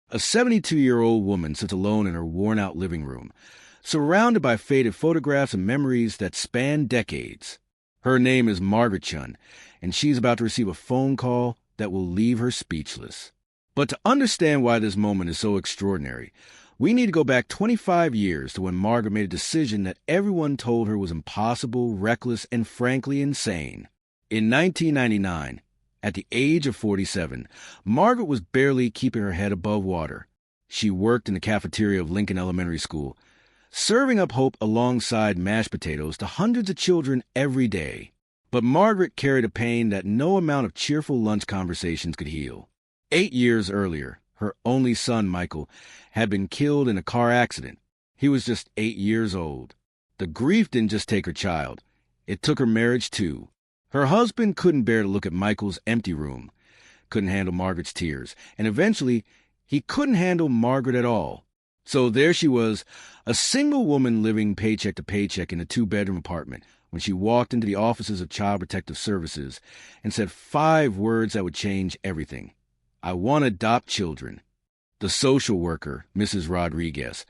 A 72-year-old woman sits alone in her worn-out living room, surrounded by faded photographs and memories that span decades. Her name is Margaret Chen, and she's about to receive a phone call that will leave her speechless. But to understand why this moment is so extraordinary, we need to go back 25 years to when Margaret made a decision that everyone told her was impossible, reckless, and frankly insane. In 1999, at the age of 47, Margaret was barely keeping her head above water. She worked in the cafeteria of Lincoln Elementary School, serving up hope alongside mashed potatoes to hundreds of children every day. But Margaret carried a pain that no amount of cheerful lunch conversations could heal. 8 years earlier, her only son, Michael, had been killed in a car accident. He was just 8 years old. The grief didn't just take her child. It took her marriage, too. Her husband couldn't bear to look at Michael's empty room, couldn't handle Margaret's tears, and eventually, he couldn't handle Margaret at all. So there she was, a single woman living paycheck to paycheck in a 2-bedroom apartment, when she walked into the offices of Child Protective Services and said 5 words that would change everything. I want to adopt children. The social worker, Mrs. Rodriguez,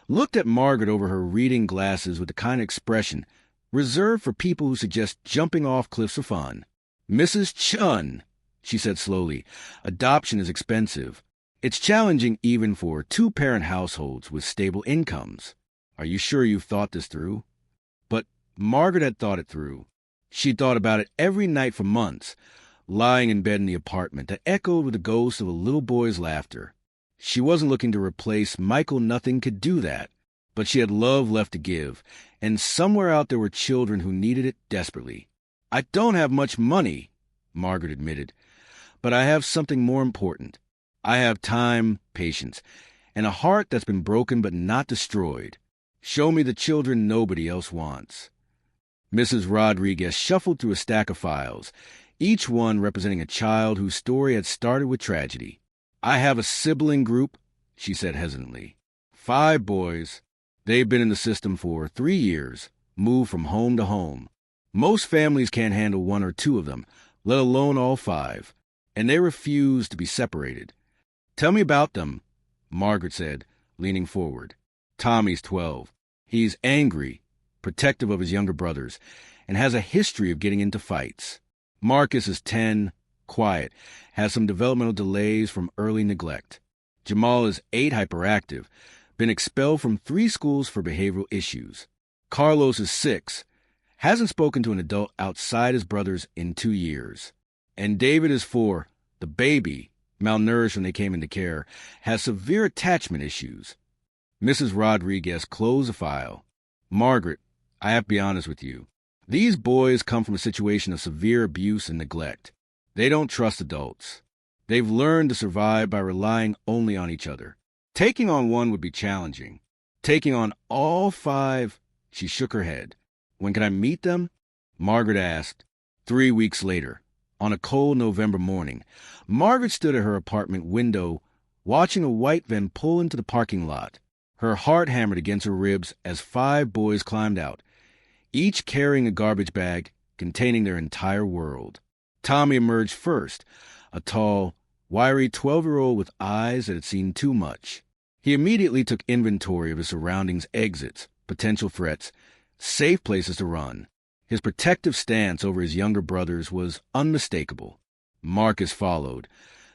looked at Margaret over her reading glasses with the kind of expression reserved for people who suggest jumping off cliffs for fun. Mrs. Chen, she said slowly, adoption is expensive. It's challenging even for 2-parent households with stable incomes. Are you sure you've thought this through? But Margaret had thought it through. She'd thought about it every night for months, lying in bed in the apartment that echoed with the ghost of a little boy's laughter. She wasn't looking to replace Michael. Nothing could do that. But she had love left to give, and somewhere out there were children who needed it desperately. I don't have much money, Margaret admitted, but I have something more important. I have time, patience, and a heart that's been broken but not destroyed. Show me the children nobody else wants. Mrs. Rodriguez shuffled through a stack of files, each one representing a child whose story had started with tragedy. I have a sibling group, she said hesitantly. 5 boys. They've been in the system for 3 years, moved from home to home. Most families can't handle 1 or 2 of them, let alone all 5, and they refuse to be separated. Tell me about them, Margaret said, leaning forward. Tommy's 12. He's angry, protective of his younger brothers, and has a history of getting into fights. Marcus is 10, quiet, has some developmental delays from early neglect. Jamal is 8, hyperactive, been expelled from 3 schools for behavioral issues. Carlos is 6, hasn't spoken to an adult outside his brothers in 2 years. And David is 4, the baby, malnourished when they came into care, has severe attachment issues. Mrs. Rodriguez closed the file. Margaret, I have to be honest with you. These boys come from a situation of severe abuse and neglect. They don't trust adults. They've learned to survive by relying only on each other. Taking on 1 would be challenging. Taking on all 5, she shook her head. When can I meet them? Margaret asked. 3 weeks later, on a cold November morning, Margaret stood at her apartment window, watching a white van pull into the parking lot. Her heart hammered against her ribs as 5 boys climbed out, each carrying a garbage bag containing their entire world. Tommy emerged first, a tall, wiry 12-year-old with eyes that had seen too much. He immediately took inventory of his surroundings, exits, potential threats, safe places to run. His protective stance over his younger brothers was unmistakable. Marcus followed,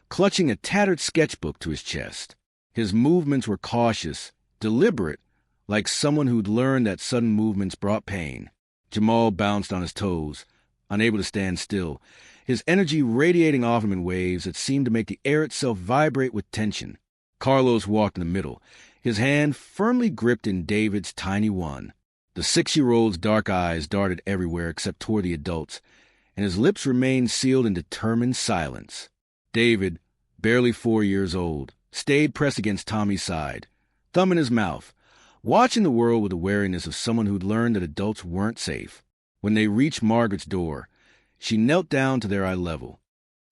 clutching a tattered sketchbook to his chest. His movements were cautious, deliberate, like someone who'd learned that sudden movements brought pain. Jamal bounced on his toes, unable to stand still, his energy radiating off him in waves that seemed to make the air itself vibrate with tension. Carlos walked in the middle, his hand firmly gripped in David's tiny one. The 6-year-old's dark eyes darted everywhere except toward the adults, and his lips remained sealed in determined silence. David, barely 4 years old, stayed pressed against Tommy's side, thumb in his mouth, watching the world with the wariness of someone who'd learned that adults weren't safe. When they reached Margaret's door, she knelt down to their eye level.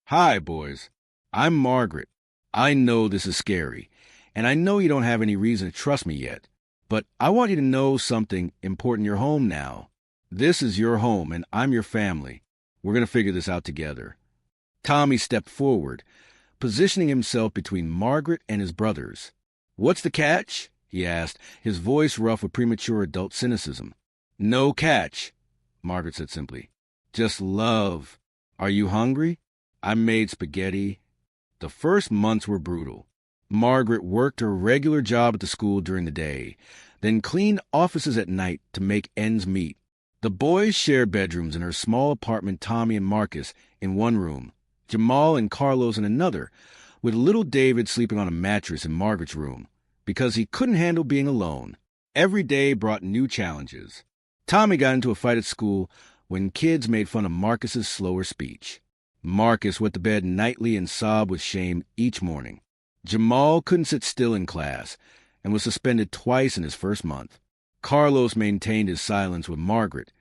Hi, boys. I'm Margaret. I know this is scary, and I know you don't have any reason to trust me yet, but I want you to know something important. You're home now. This is your home, and I'm your family. We're going to figure this out together. Tommy stepped forward, positioning himself between Margaret and his brothers. "What's the catch?" he asked, his voice rough with premature adult cynicism. "No catch," Margaret said simply. "Just love. Are you hungry? I made spaghetti." The first months were brutal. Margaret worked her regular job at the school during the day, then cleaned offices at night to make ends meet. The boys shared bedrooms in her small apartment, Tommy and Marcus in one room, Jamal and Carlos in another, with little David sleeping on a mattress in Margaret's room, because he couldn't handle being alone. Every day brought new challenges. Tommy got into a fight at school when kids made fun of Marcus's slower speech. Marcus went to bed nightly and sobbed with shame each morning. Jamal couldn't sit still in class and was suspended twice in his first month. Carlos maintained his silence with Margaret,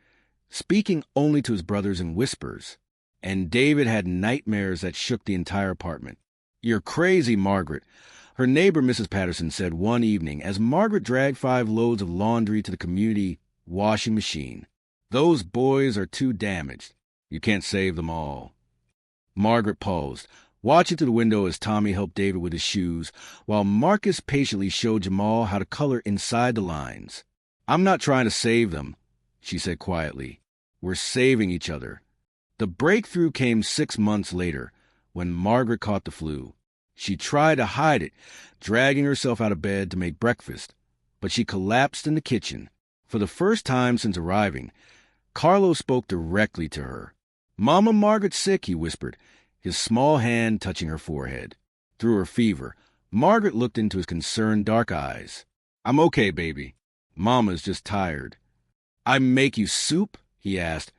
speaking only to his brothers in whispers. And David had nightmares that shook the entire apartment. "You're crazy, Margaret," her neighbor Mrs. Patterson said one evening as Margaret dragged 5 loads of laundry to the community washing machine. "Those boys are too damaged. You can't save them all." Margaret paused, watching through the window as Tommy helped David with his shoes, while Marcus patiently showed Jamal how to color inside the lines. "I'm not trying to save them," she said quietly. "We're saving each other." The breakthrough came 6 months later, when Margaret caught the flu. She tried to hide it, dragging herself out of bed to make breakfast, but she collapsed in the kitchen. For the first time since arriving, Carlos spoke directly to her. "Mama, Margaret's sick," he whispered, his small hand touching her forehead. Through her fever, Margaret looked into his concerned dark eyes. "I'm okay, baby. Mama's just tired." "I make you soup?" he asked,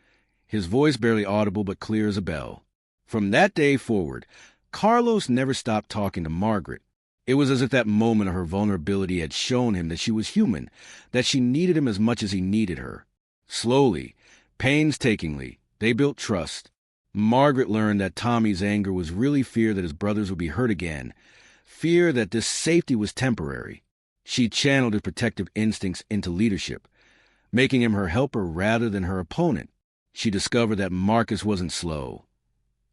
his voice barely audible but clear as a bell. From that day forward, Carlos never stopped talking to Margaret. It was as if that moment of her vulnerability had shown him that she was human, that she needed him as much as he needed her. Slowly, painstakingly, they built trust. Margaret learned that Tommy's anger was really fear that his brothers would be hurt again, fear that this safety was temporary. She channeled his protective instincts into leadership, making him her helper rather than her opponent. She discovered that Marcus wasn't slow.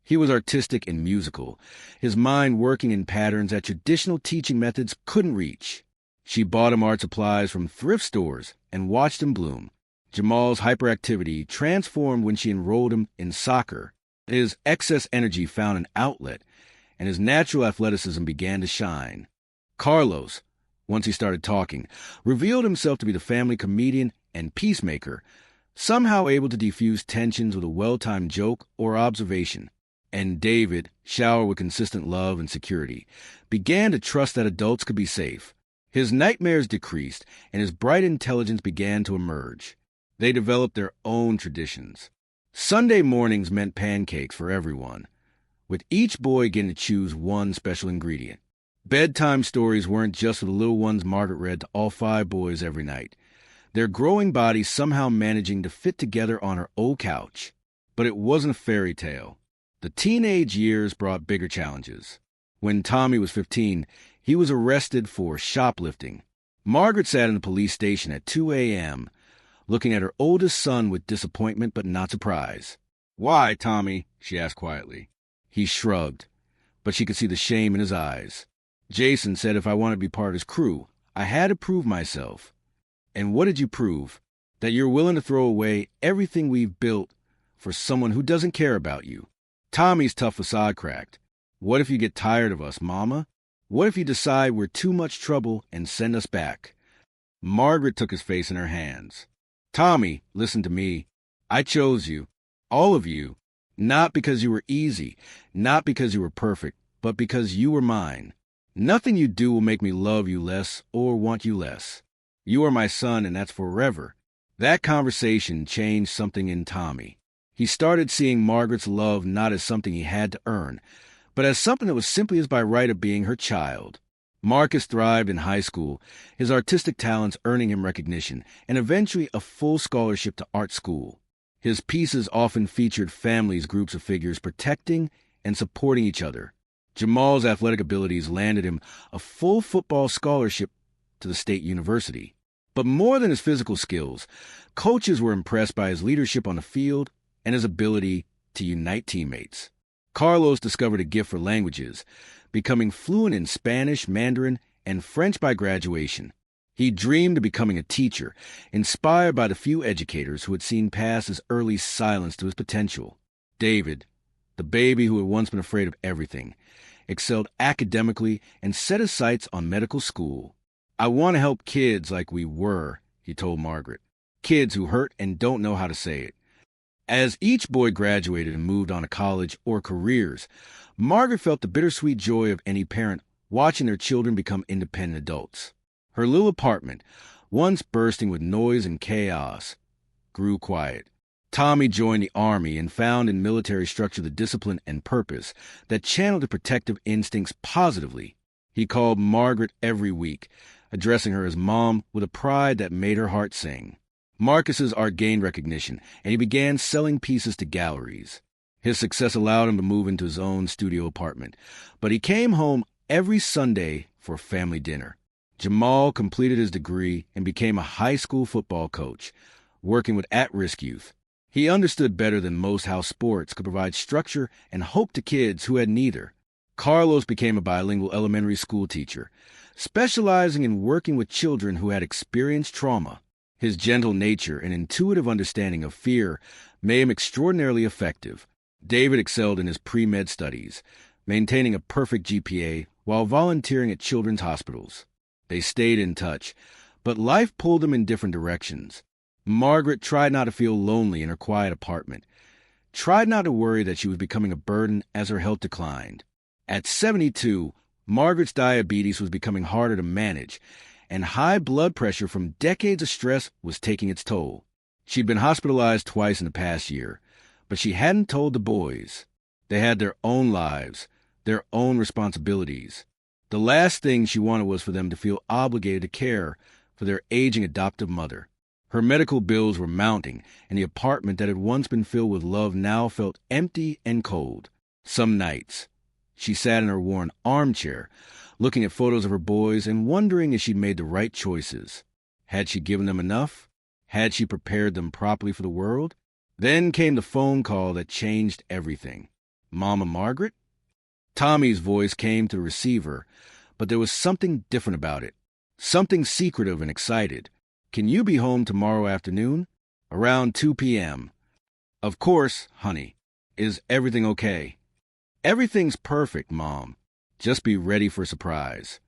He was artistic and musical, his mind working in patterns that traditional teaching methods couldn't reach. She bought him art supplies from thrift stores and watched him bloom. Jamal's hyperactivity transformed when she enrolled him in soccer. His excess energy found an outlet, and his natural athleticism began to shine. Carlos, once he started talking, revealed himself to be the family comedian and peacemaker, somehow able to defuse tensions with a well-timed joke or observation. And David, showered with consistent love and security, began to trust that adults could be safe. His nightmares decreased, and his bright intelligence began to emerge. They developed their own traditions. Sunday mornings meant pancakes for everyone, with each boy getting to choose one special ingredient. Bedtime stories weren't just for the little ones Margaret read to all 5 boys every night, their growing bodies somehow managing to fit together on her old couch. But it wasn't a fairy tale. The teenage years brought bigger challenges. When Tommy was 15, he was arrested for shoplifting. Margaret sat in the police station at 2 a.m., looking at her oldest son with disappointment but not surprise. "Why, Tommy?" she asked quietly. He shrugged, but she could see the shame in his eyes. "Jason said if I wanted to be part of his crew, I had to prove myself." "And what did you prove?" "That you're willing to throw away everything we've built for someone who doesn't care about you." Tommy's tough facade cracked. "What if you get tired of us, Mama? What if you decide we're too much trouble and send us back?" Margaret took his face in her hands. "Tommy, listen to me. I chose you, all of you, not because you were easy, not because you were perfect, but because you were mine. Nothing you do will make me love you less or want you less. You are my son, and that's forever." That conversation changed something in Tommy. He started seeing Margaret's love not as something he had to earn, but as something that was simply as by right of being her child. Marcus thrived in high school, his artistic talents earning him recognition, and eventually a full scholarship to art school. His pieces often featured families, groups of figures protecting and supporting each other. Jamal's athletic abilities landed him a full football scholarship to the state university. But more than his physical skills, coaches were impressed by his leadership on the field and his ability to unite teammates. Carlos discovered a gift for languages, becoming fluent in Spanish, Mandarin, and French by graduation. He dreamed of becoming a teacher, inspired by the few educators who had seen past his early silence to his potential. David, the baby who had once been afraid of everything, excelled academically and set his sights on medical school. "I want to help kids like we were," he told Margaret. "Kids who hurt and don't know how to say it." As each boy graduated and moved on to college or careers, Margaret felt the bittersweet joy of any parent watching their children become independent adults. Her little apartment, once bursting with noise and chaos, grew quiet. Tommy joined the Army and found in military structure the discipline and purpose that channeled the protective instincts positively. He called Margaret every week, addressing her as Mom with a pride that made her heart sing. Marcus's art gained recognition, and he began selling pieces to galleries. His success allowed him to move into his own studio apartment, but he came home every Sunday for family dinner. Jamal completed his degree and became a high school football coach, working with at-risk youth. He understood better than most how sports could provide structure and hope to kids who had neither. Carlos became a bilingual elementary school teacher, specializing in working with children who had experienced trauma. His gentle nature and intuitive understanding of fear made him extraordinarily effective. David excelled in his pre-med studies, maintaining a perfect GPA while volunteering at children's hospitals. They stayed in touch, but life pulled them in different directions. Margaret tried not to feel lonely in her quiet apartment, tried not to worry that she was becoming a burden as her health declined. At 72, Margaret's diabetes was becoming harder to manage, and high blood pressure from decades of stress was taking its toll. She'd been hospitalized twice in the past year, but she hadn't told the boys. They had their own lives, their own responsibilities. The last thing she wanted was for them to feel obligated to care for their aging adoptive mother. Her medical bills were mounting, and the apartment that had once been filled with love now felt empty and cold. Some nights, she sat in her worn armchair, looking at photos of her boys and wondering if she'd made the right choices. Had she given them enough? Had she prepared them properly for the world? Then came the phone call that changed everything. "Mama Margaret?" Tommy's voice came to the receiver, but there was something different about it, something secretive and excited. "Can you be home tomorrow afternoon? Around 2 p.m. "Of course, honey. Is everything okay?" "Everything's perfect, Mom. Just be ready for a surprise."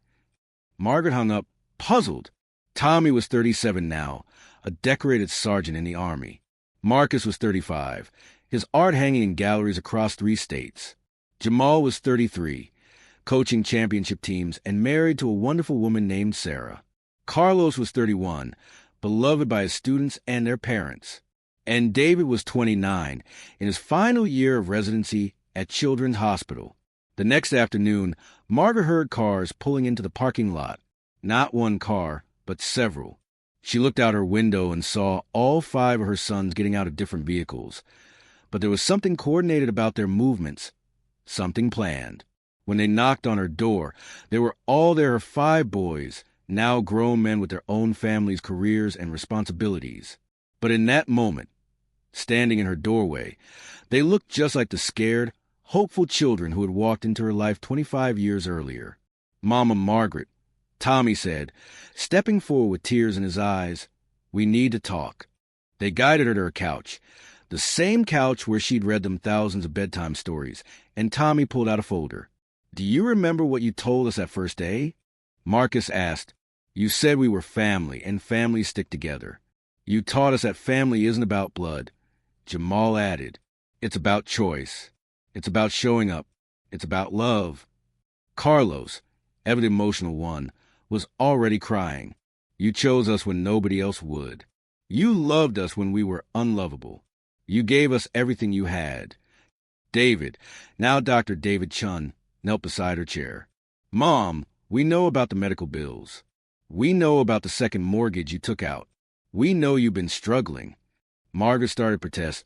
Margaret hung up, puzzled. Tommy was 37 now, a decorated sergeant in the Army. Marcus was 35, his art hanging in galleries across 3 states. Jamal was 33, coaching championship teams and married to a wonderful woman named Sarah. Carlos was 31, beloved by his students and their parents. And David was 29, in his final year of residency at Children's Hospital. The next afternoon, Margaret heard cars pulling into the parking lot. Not one car, but several. She looked out her window and saw all 5 of her sons getting out of different vehicles. But there was something coordinated about their movements, something planned. When they knocked on her door, there were all there her 5 boys, now grown men with their own families, careers, and responsibilities. But in that moment, standing in her doorway, they looked just like the scared, hopeful children who had walked into her life 25 years earlier. "Mama Margaret," Tommy said, stepping forward with tears in his eyes, "we need to talk." They guided her to her couch, the same couch where she'd read them thousands of bedtime stories, and Tommy pulled out a folder. "Do you remember what you told us that first day?" Marcus asked. "You said we were family, and families stick together. You taught us that family isn't about blood." Jamal added, "It's about choice. It's about showing up. It's about love." Carlos, ever the emotional one, was already crying. "You chose us when nobody else would. You loved us when we were unlovable. You gave us everything you had." David, now Dr. David Chen, knelt beside her chair. "Mom, we know about the medical bills. We know about the second mortgage you took out. We know you've been struggling." Margaret started to protest,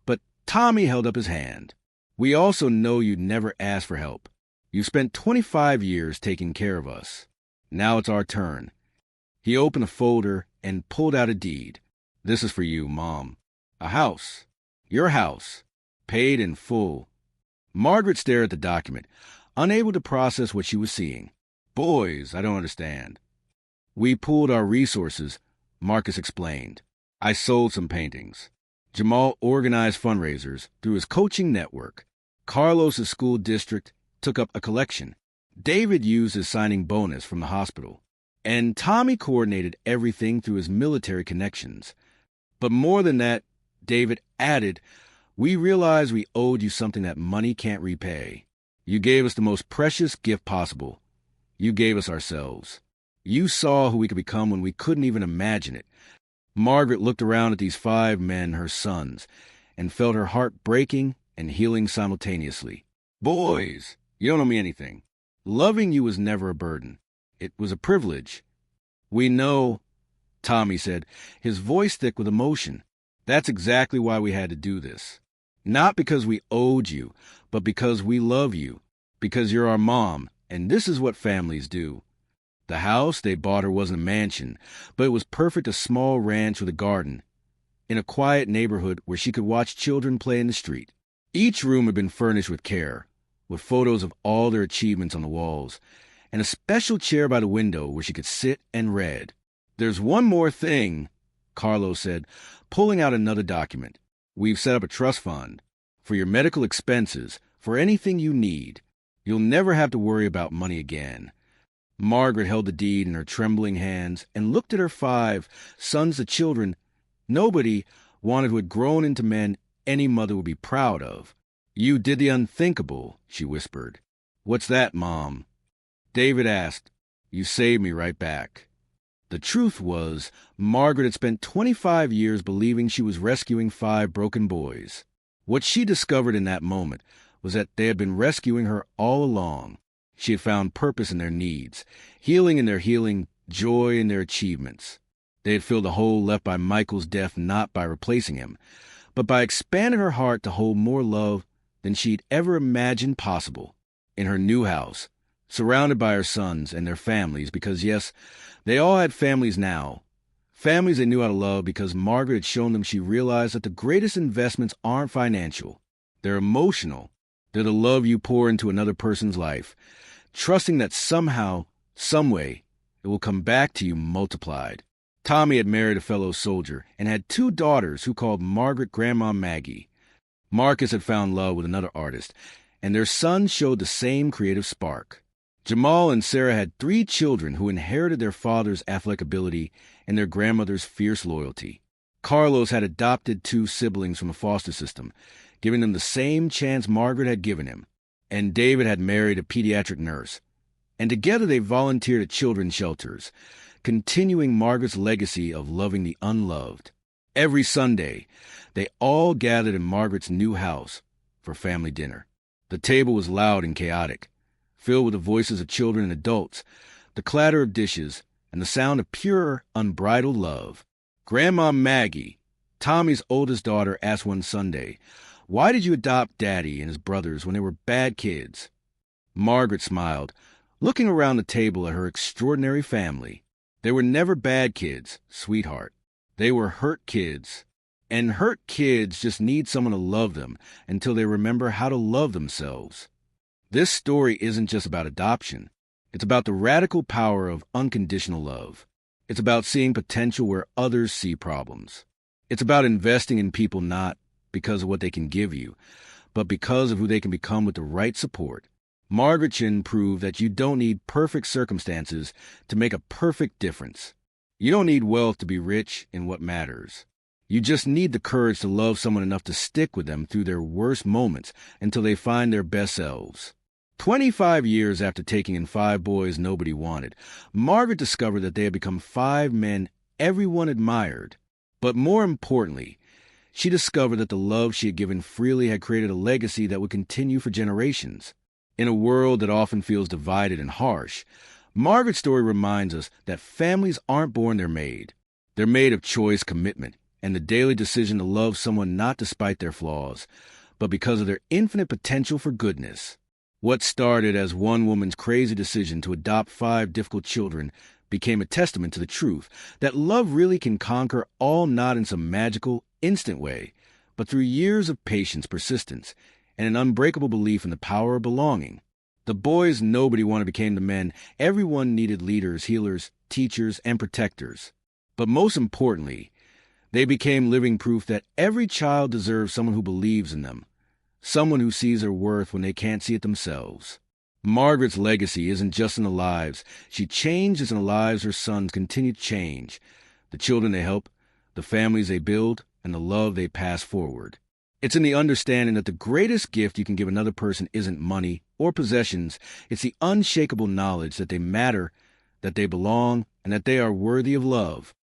but Tommy held up his hand. "We also know you never asked for help. You spent 25 years taking care of us. Now it's our turn." He opened a folder and pulled out a deed. "This is for you, Mom. A house. Your house. Paid in full." Margaret stared at the document, unable to process what she was seeing. Boys, I don't understand. We pooled our resources, Marcus explained. I sold some paintings. Jamal organized fundraisers through his coaching network. Carlos's school district took up a collection. David used his signing bonus from the hospital. And Tommy coordinated everything through his military connections. But more than that, David added, we realized we owed you something that money can't repay. You gave us the most precious gift possible. You gave us ourselves. You saw who we could become when we couldn't even imagine it. Margaret looked around at these 5 men, her sons, and felt her heart breaking and healing simultaneously. Boys, you don't know me anything. Loving you was never a burden. It was a privilege. We know, Tommy said, his voice thick with emotion. That's exactly why we had to do this. Not because we owed you, but because we love you, because you're our mom, and this is what families do. The house they bought her wasn't a mansion, but it was perfect, a small ranch with a garden, in a quiet neighborhood where she could watch children play in the street. Each room had been furnished with care, with photos of all their achievements on the walls, and a special chair by the window where she could sit and read. There's one more thing, Carlos said, pulling out another document. We've set up a trust fund for your medical expenses, for anything you need. You'll never have to worry about money again. Margaret held the deed in her trembling hands and looked at her 5 sons of children nobody wanted who had grown into men any mother would be proud of. You did the unthinkable, she whispered. What's that, Mom? David asked. You saved me right back. The truth was, Margaret had spent 25 years believing she was rescuing 5 broken boys. What she discovered in that moment was that they had been rescuing her all along. She had found purpose in their needs, healing in their healing, joy in their achievements. They had filled the hole left by Michael's death not by replacing him, but by expanding her heart to hold more love than she'd ever imagined possible. In her new house, surrounded by her sons and their families, because yes, they all had families now. Families they knew how to love because Margaret had shown them she realized that the greatest investments aren't financial. They're emotional. They're the love you pour into another person's life, trusting that somehow, someway, it will come back to you multiplied. Tommy had married a fellow soldier and had 2 daughters who called Margaret Grandma Maggie. Marcus had found love with another artist, and their son showed the same creative spark. Jamal and Sarah had 3 children who inherited their father's athletic ability and their grandmother's fierce loyalty. Carlos had adopted 2 siblings from a foster system, giving them the same chance Margaret had given him. And David had married a pediatric nurse. And together they volunteered at children's shelters, continuing Margaret's legacy of loving the unloved. Every Sunday, they all gathered in Margaret's new house for family dinner. The table was loud and chaotic, filled with the voices of children and adults, the clatter of dishes, and the sound of pure, unbridled love. Grandma Maggie, Tommy's oldest daughter, asked one Sunday, "Why did you adopt Daddy and his brothers when they were bad kids?" Margaret smiled, looking around the table at her extraordinary family. They were never bad kids, sweetheart. They were hurt kids. And hurt kids just need someone to love them until they remember how to love themselves. This story isn't just about adoption. It's about the radical power of unconditional love. It's about seeing potential where others see problems. It's about investing in people not because of what they can give you, but because of who they can become with the right support. Margaret Chen proved that you don't need perfect circumstances to make a perfect difference. You don't need wealth to be rich in what matters. You just need the courage to love someone enough to stick with them through their worst moments until they find their best selves. 25 years after taking in 5 boys nobody wanted, Margaret discovered that they had become 5 men everyone admired. But more importantly, she discovered that the love she had given freely had created a legacy that would continue for generations. In a world that often feels divided and harsh, Margaret's story reminds us that families aren't born, they're made. They're made of choice, commitment, and the daily decision to love someone not despite their flaws, but because of their infinite potential for goodness. What started as one woman's crazy decision to adopt 5 difficult children became a testament to the truth that love really can conquer all, not in some magical, instant way, but through years of patience, persistence, and an unbreakable belief in the power of belonging. The boys nobody wanted became the men. Everyone needed leaders, healers, teachers, and protectors. But most importantly, they became living proof that every child deserves someone who believes in them, someone who sees their worth when they can't see it themselves. Margaret's legacy isn't just in the lives she changes, in the lives her sons continue to change, the children they help, the families they build, and the love they pass forward. It's in the understanding that the greatest gift you can give another person isn't money or possessions. It's the unshakable knowledge that they matter, that they belong, and that they are worthy of love.